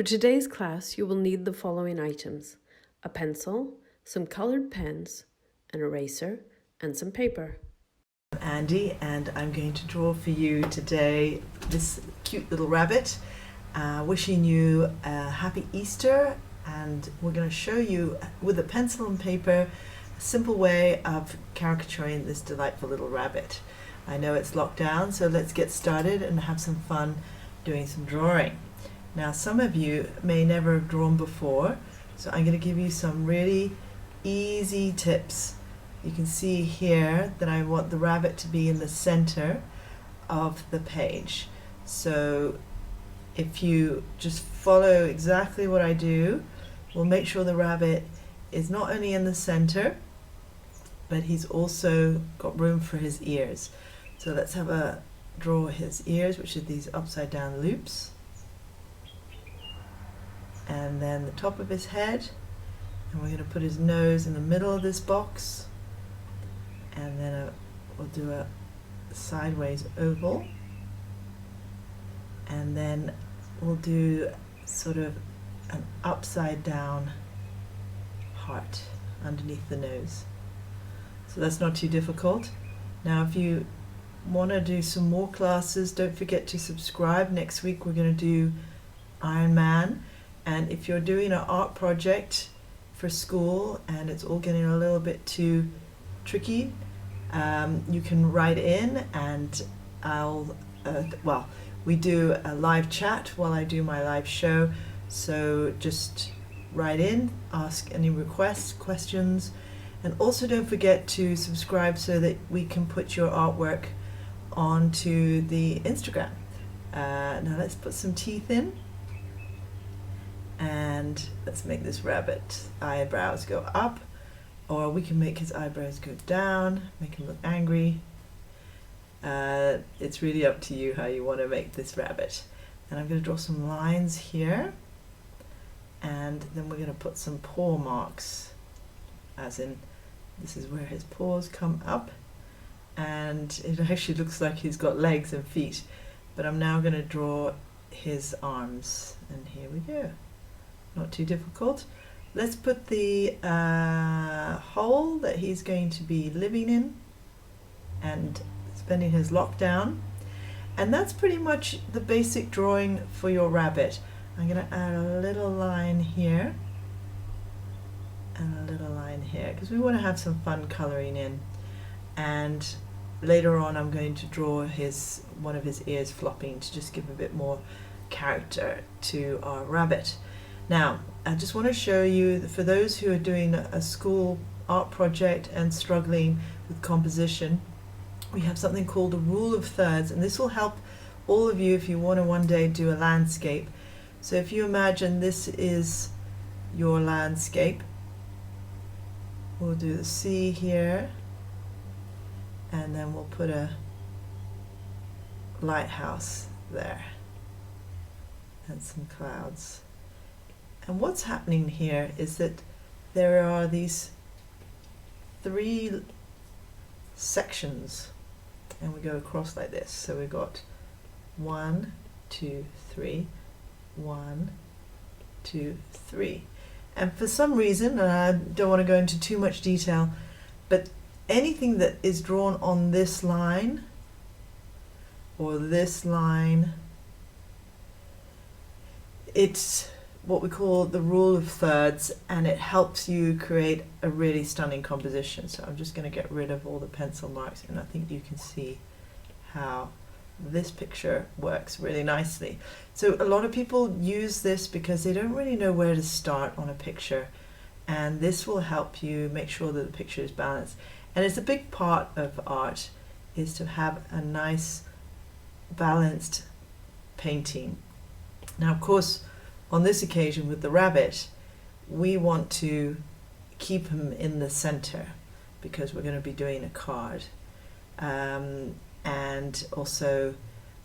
For today's class, you will need the following items: a pencil, some colored pens, an eraser, and some paper. I'm Andy, and I'm going to draw for you today this cute little rabbit. Wishing you a happy Easter, and we're going to show you with a pencil and paper a simple way of caricaturing this delightful little rabbit. I know it's locked down, so let's get started and have some fun doing some drawing. Now, some of you may never have drawn before, so I'm going to give you some really easy tips. You can see here that I want the rabbit to be in the center of the page. So if you just follow exactly what I do, we'll make sure the rabbit is not only in the center, but he's also got room for his ears. So let's draw his ears, which are these upside down loops. And then the top of his head, and we're going to put his nose in the middle of this box, and then we'll do a sideways oval, and then we'll do sort of an upside down heart underneath the nose. So that's not too difficult. Now, if you want to do some more classes, don't forget to subscribe. Next week we're going to do Iron Man. And if you're doing an art project for school and it's all getting a little bit too tricky, you can write in, and we do a live chat while I do my live show. So just write in, ask any requests, questions, and also don't forget to subscribe so that we can put your artwork onto the Instagram. Now let's put some teeth in. And let's make this rabbit eyebrows go up, or we can make his eyebrows go down, make him look angry. It's really up to you how you want to make this rabbit. And I'm going to draw some lines here, and then we're going to put some paw marks, as in this is where his paws come up, and it actually looks like he's got legs and feet. But I'm now going to draw his arms, and here we go. Not too difficult. Let's put the hole that he's going to be living in and spending his lockdown. And that's pretty much the basic drawing for your rabbit. I'm going to add a little line here and a little line here because we want to have some fun coloring in. And later on I'm going to draw one of his ears flopping to just give a bit more character to our rabbit. Now, I just want to show you that for those who are doing a school art project and struggling with composition, we have something called a rule of thirds, and this will help all of you if you want to one day do a landscape. So if you imagine this is your landscape, we'll do the sea here, and then we'll put a lighthouse there and some clouds. And what's happening here is that there are these three sections, and we go across like this. So we've got 1, 2, 3, 1, 2, 3. And for some reason, and I don't want to go into too much detail, but anything that is drawn on this line or this line, it's what we call the rule of thirds, and it helps you create a really stunning composition. So I'm just going to get rid of all the pencil marks, and I think you can see how this picture works really nicely. So a lot of people use this because they don't really know where to start on a picture, and this will help you make sure that the picture is balanced. And it's a big part of art, is to have a nice balanced painting. Now, of course, on this occasion with the rabbit, we want to keep him in the center because we're going to be doing a card. And also,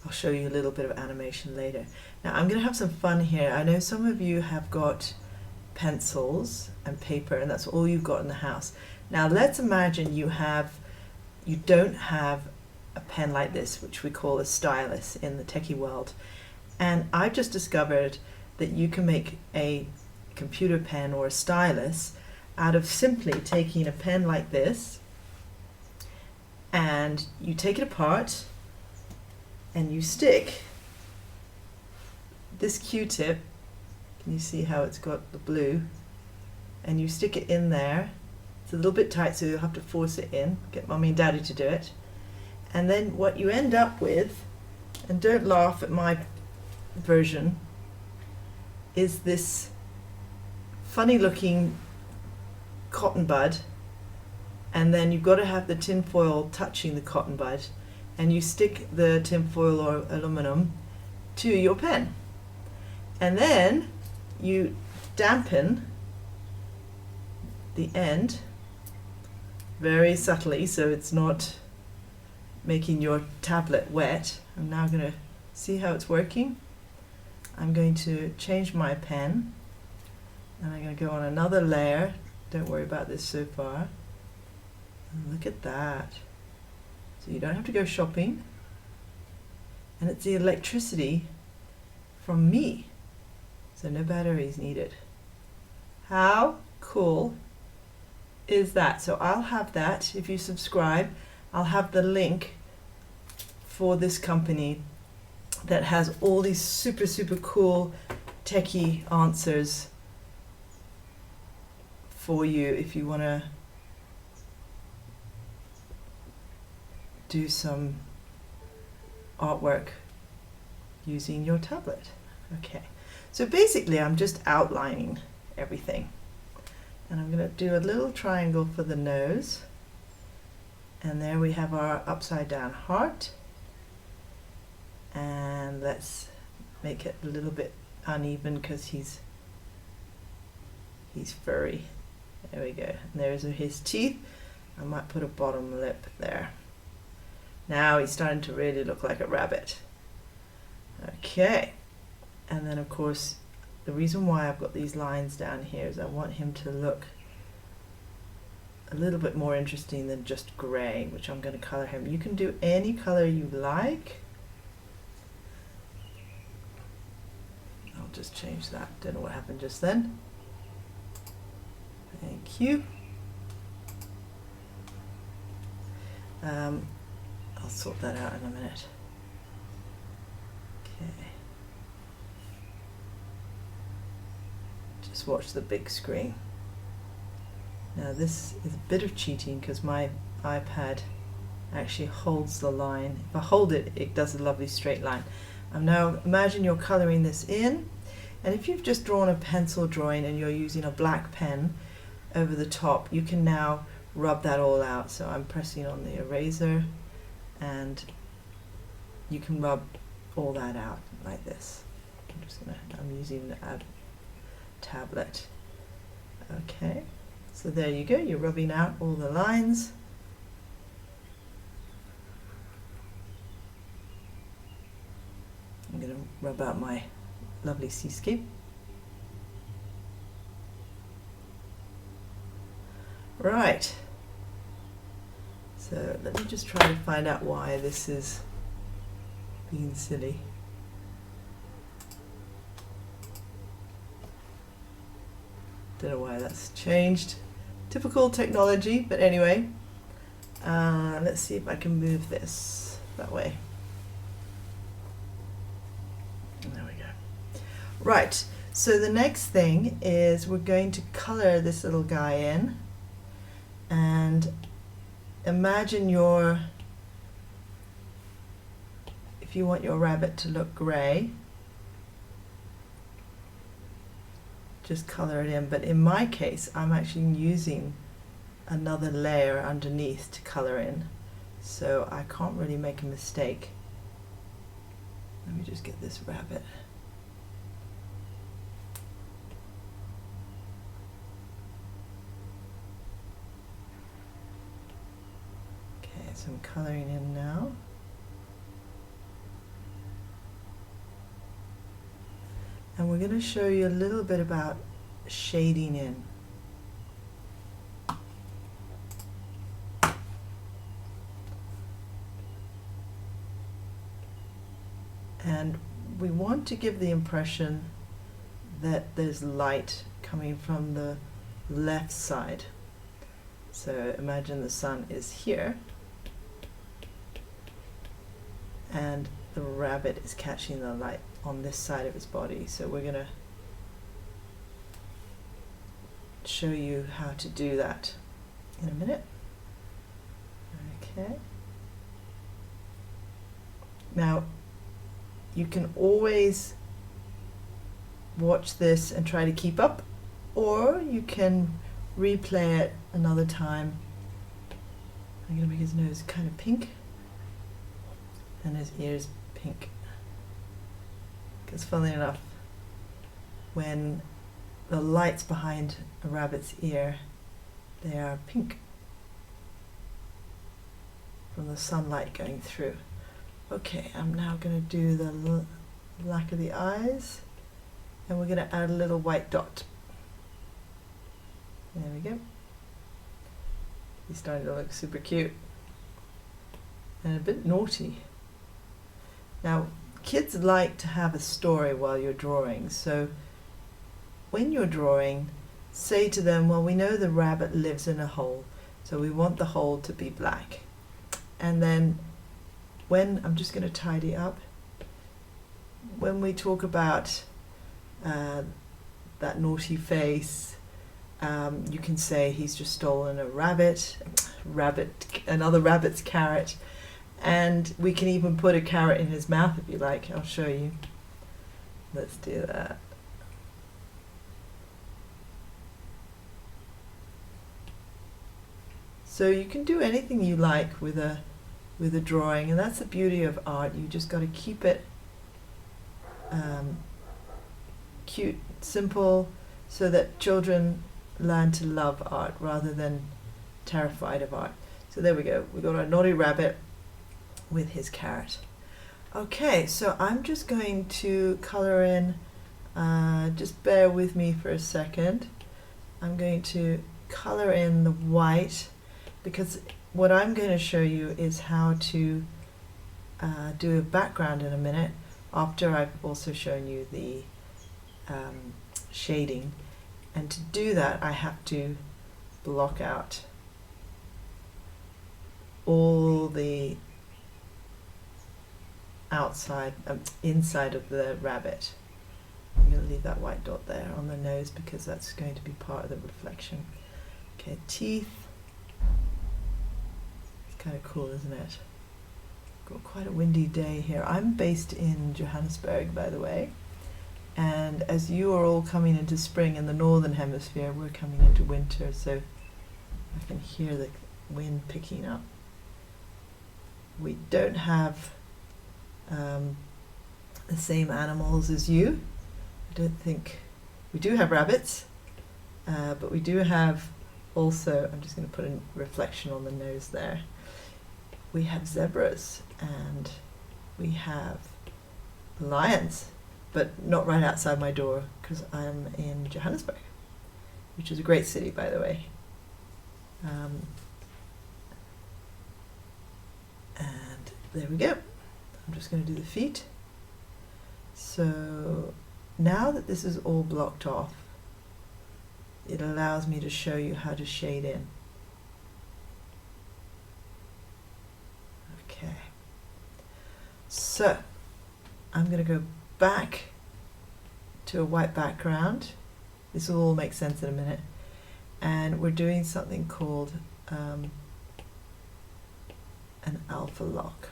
I'll show you a little bit of animation later. Now, I'm going to have some fun here. I know some of you have got pencils and paper, and that's all you've got in the house. Now, let's imagine you don't have a pen like this, which we call a stylus in the techie world. And I've just discovered that you can make a computer pen or a stylus out of simply taking a pen like this, and you take it apart and you stick this Q-tip, can you see how it's got the blue, and you stick it in there. It's a little bit tight, so you'll have to force it in, get mommy and daddy to do it. And then what you end up with, and don't laugh at my version, is this funny looking cotton bud, and then you've got to have the tin foil touching the cotton bud, and you stick the tin foil or aluminum to your pen, and then you dampen the end very subtly so it's not making your tablet wet. I'm now going to see how it's working. I'm going to change my pen, and I'm going to go on another layer. Don't worry about this so far. And look at that. So you don't have to go shopping, and it's the electricity from me, so no batteries needed. How cool is that? So I'll have that. If you subscribe, I'll have the link for this company that has all these super cool techie answers for you if you want to do some artwork using your tablet. Okay, so basically I'm just outlining everything, and I'm going to do a little triangle for the nose, and there we have our upside down heart, and let's make it a little bit uneven because he's furry. There we go, and there's his teeth. I might put a bottom lip there. Now he's starting to really look like a rabbit. Okay, and then of course the reason why I've got these lines down here is I want him to look a little bit more interesting than just grey, which I'm going to color him. You can do any color you like. I'll just change that. Don't know what happened just then. Thank you. I'll sort that out in a minute. Okay. Just watch the big screen. Now this is a bit of cheating because my iPad actually holds the line. If I hold it, it does a lovely straight line. Now imagine you're coloring this in, and if you've just drawn a pencil drawing and you're using a black pen over the top, you can now rub that all out. So I'm pressing on the eraser, and you can rub all that out like this. I'm using a tablet. Okay, so there you go, you're rubbing out all the lines. I'm going to rub out my lovely seascape. Right, so let me just try to find out why this is being silly. Don't know why that's changed. Typical technology, but anyway. Let's see if I can move this that way. There we go. Right, so the next thing is we're going to color this little guy in. And imagine if you want your rabbit to look grey, just color it in. But in my case, I'm actually using another layer underneath to color in, so I can't really make a mistake. Let me just get this rabbit. Okay, so I'm coloring in now. And we're going to show you a little bit about shading in. And we want to give the impression that there's light coming from the left side. So imagine the sun is here and the rabbit is catching the light on this side of his body. So we're going to show you how to do that in a minute. Okay. Now, you can always watch this and try to keep up, or you can replay it another time. I'm going to make his nose kind of pink and his ears pink. Because funnily enough, when the light's behind a rabbit's ear, they are pink from the sunlight going through. Okay, I'm now going to do the black of the eyes, and we're going to add a little white dot. There we go. He's starting to look super cute and a bit naughty. Now, kids like to have a story while you're drawing, so when you're drawing, say to them, well, we know the rabbit lives in a hole, so we want the hole to be black. And then when, I'm just going to tidy up, when we talk about that naughty face, you can say he's just stolen a another rabbit's carrot, and we can even put a carrot in his mouth if you like. I'll show you. Let's do that. So you can do anything you like with a drawing, and that's the beauty of art. You just got to keep it cute, simple, so that children learn to love art rather than terrified of art. So there we go. We got our naughty rabbit with his carrot. Okay, so I'm just going to color in, just bear with me for a second. I'm going to color in the white, because what I'm going to show you is how to do a background in a minute, after I've also shown you the shading. And to do that, I have to block out all the outside, inside of the rabbit. I'm going to leave that white dot there on the nose because that's going to be part of the reflection. Okay, teeth. It's kind of cool, isn't it? Got quite a windy day here. I'm based in Johannesburg, by the way. And as you are all coming into spring in the northern hemisphere, we're coming into winter, so I can hear the wind picking up. We don't have the same animals as you. I don't think we do have rabbits, but we do have also, I'm just going to put a reflection on the nose there. We have zebras and we have lions, but not right outside my door because I'm in Johannesburg, which is a great city, by the way. And there we go. I'm just going to do the feet. So now that this is all blocked off, it allows me to show you how to shade in. Okay. So I'm going to go back to a white background. This will all make sense in a minute. And we're doing something called an alpha lock.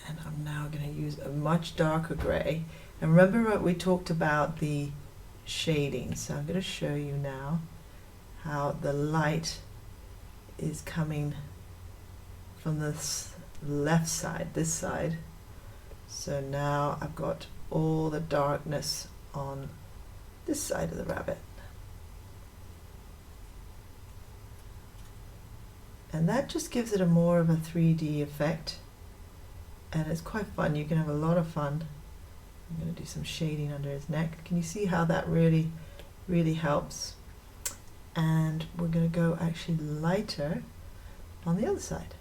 And I'm now going to use a much darker gray. And remember what we talked about, the shading. So I'm going to show you now how the light is coming from the left side, this side. So now I've got all the darkness on this side of the rabbit. And that just gives it a more of a 3D effect. And it's quite fun. You can have a lot of fun. I'm going to do some shading under his neck. Can you see how that really, really helps? And we're going to go actually lighter on the other side.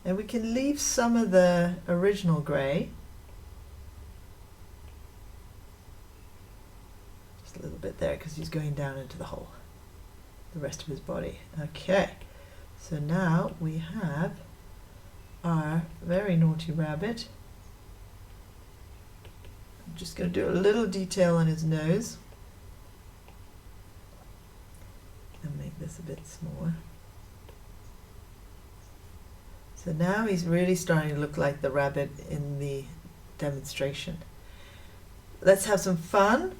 And we can leave some of the original grey. Just a little bit there because he's going down into the hole. The rest of his body. Okay, so now we have our very naughty rabbit. I'm just going to do a little detail on his nose and make this a bit smaller. So now he's really starting to look like the rabbit in the demonstration. Let's have some fun.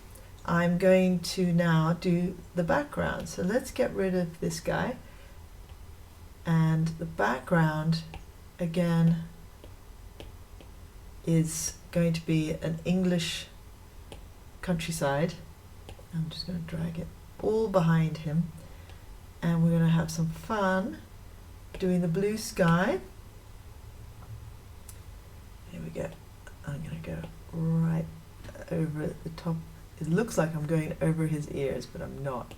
I'm going to now do the background. So let's get rid of this guy. And the background, again, is going to be an English countryside. I'm just going to drag it all behind him. And we're going to have some fun doing the blue sky. Here we go. I'm going to go right over the top. It looks like I'm going over his ears, but I'm not.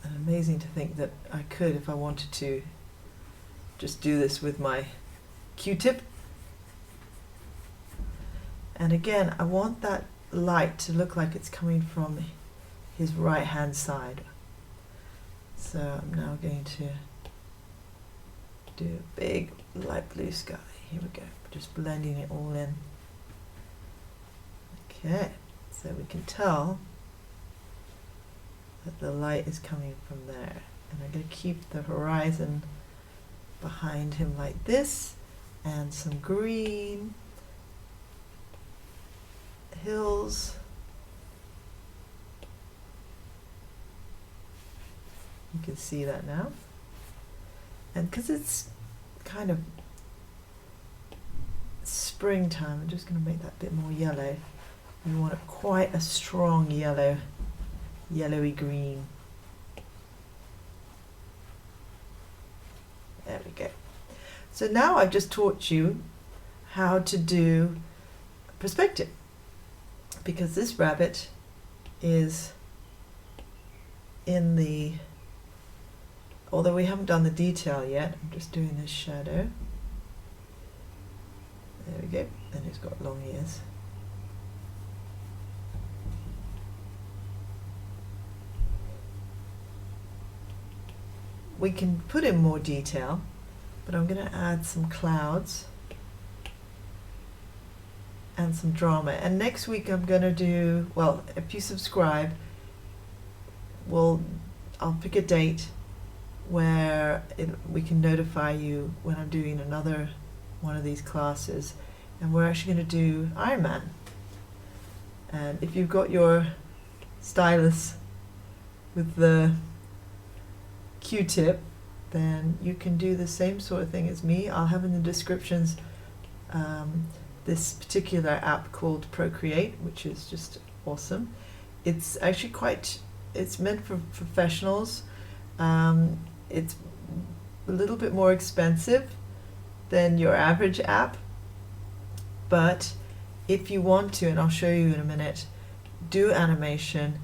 And amazing to think that I could, if I wanted to, just do this with my Q-tip. And again, I want that light to look like it's coming from his right hand side. So I'm now going to do a big light blue sky. Here we go, just blending it all in. Okay, so we can tell that the light is coming from there. And I'm going to keep the horizon behind him like this, and some green hills. You can see that now. And because it's kind of springtime, I'm just going to make that a bit more yellow. You want quite a strong yellow, yellowy green. There we go. So now I've just taught you how to do perspective, because this rabbit is in the, although we haven't done the detail yet, I'm just doing this shadow. There we go, and he's got long ears. We can put in more detail, but I'm going to add some clouds and some drama. And next week I'm going to do, well, if you subscribe, I'll pick a date where we can notify you when I'm doing another one of these classes, and we're actually going to do Iron Man. And if you've got your stylus with the Q-tip, then you can do the same sort of thing as me. I'll have in the descriptions this particular app called Procreate, which is just awesome. It's actually it's meant for professionals. It's a little bit more expensive than your average app, but if you want to, and I'll show you in a minute, do animation,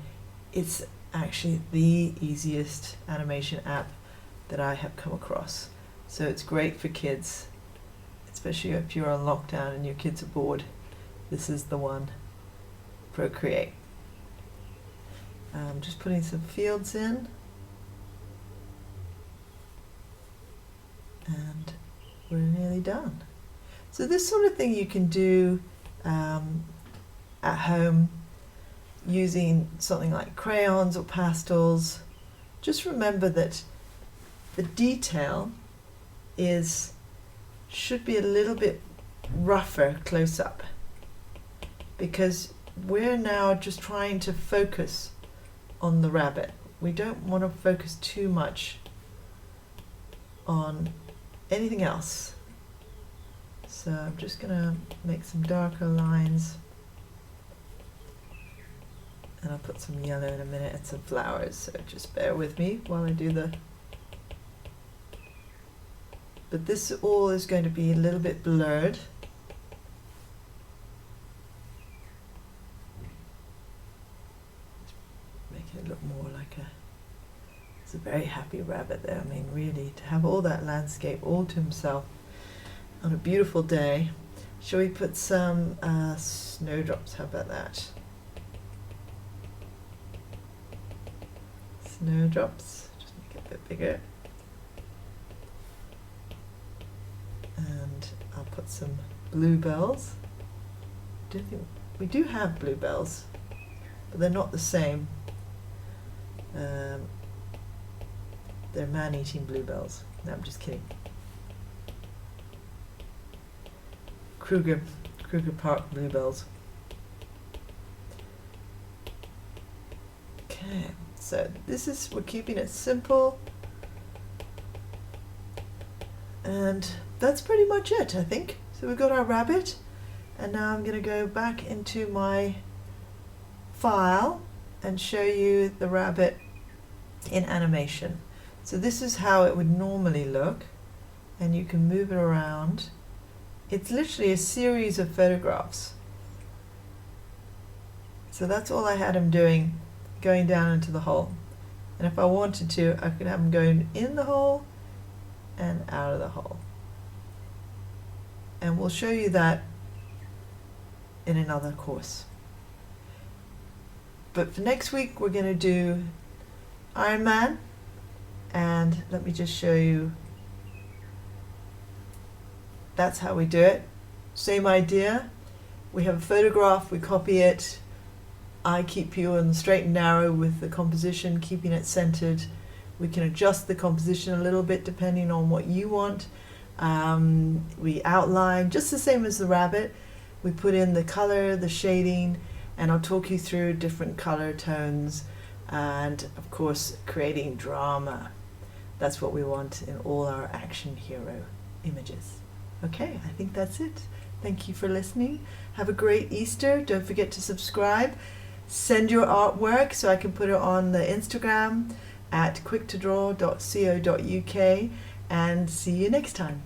it's actually the easiest animation app that I have come across. So it's great for kids, especially if you're on lockdown and your kids are bored. This is the one, Procreate. Just putting some fields in, and we're nearly done. So this sort of thing you can do at home using something like crayons or pastels. Just remember that the detail should be a little bit rougher close up, because we're now just trying to focus on the rabbit. We don't want to focus too much on anything else. So I'm just going to make some darker lines, and I'll put some yellow in a minute and some flowers, so just bear with me while I do the... But this all is going to be a little bit blurred. Make it look more like a He's a very happy rabbit there. I mean, really, to have all that landscape all to himself on a beautiful day. Shall we put some snowdrops? How about that? Snowdrops, just make it a bit bigger. And I'll put some bluebells. We do have bluebells, but they're not the same. They're man-eating bluebells. No, I'm just kidding. Kruger Park bluebells. Okay, so we're keeping it simple. And that's pretty much it, I think. So we've got our rabbit, and now I'm going to go back into my file and show you the rabbit in animation. So this is how it would normally look, and you can move it around. It's literally a series of photographs. So that's all I had him doing, going down into the hole. And if I wanted to, I could have him going in the hole and out of the hole. And we'll show you that in another course. But for next week, we're going to do Iron Man. And let me just show you. That's how we do it. Same idea. We have a photograph, we copy it. I keep you on the straight and narrow with the composition, keeping it centered. We can adjust the composition a little bit depending on what you want. We outline, just the same as the rabbit. We put in the color, the shading, and I'll talk you through different color tones and, of course, creating drama. That's what we want in all our action hero images. Okay, I think that's it. Thank you for listening. Have a great Easter. Don't forget to subscribe. Send your artwork so I can put it on the Instagram at quicktodraw.co.uk, and see you next time.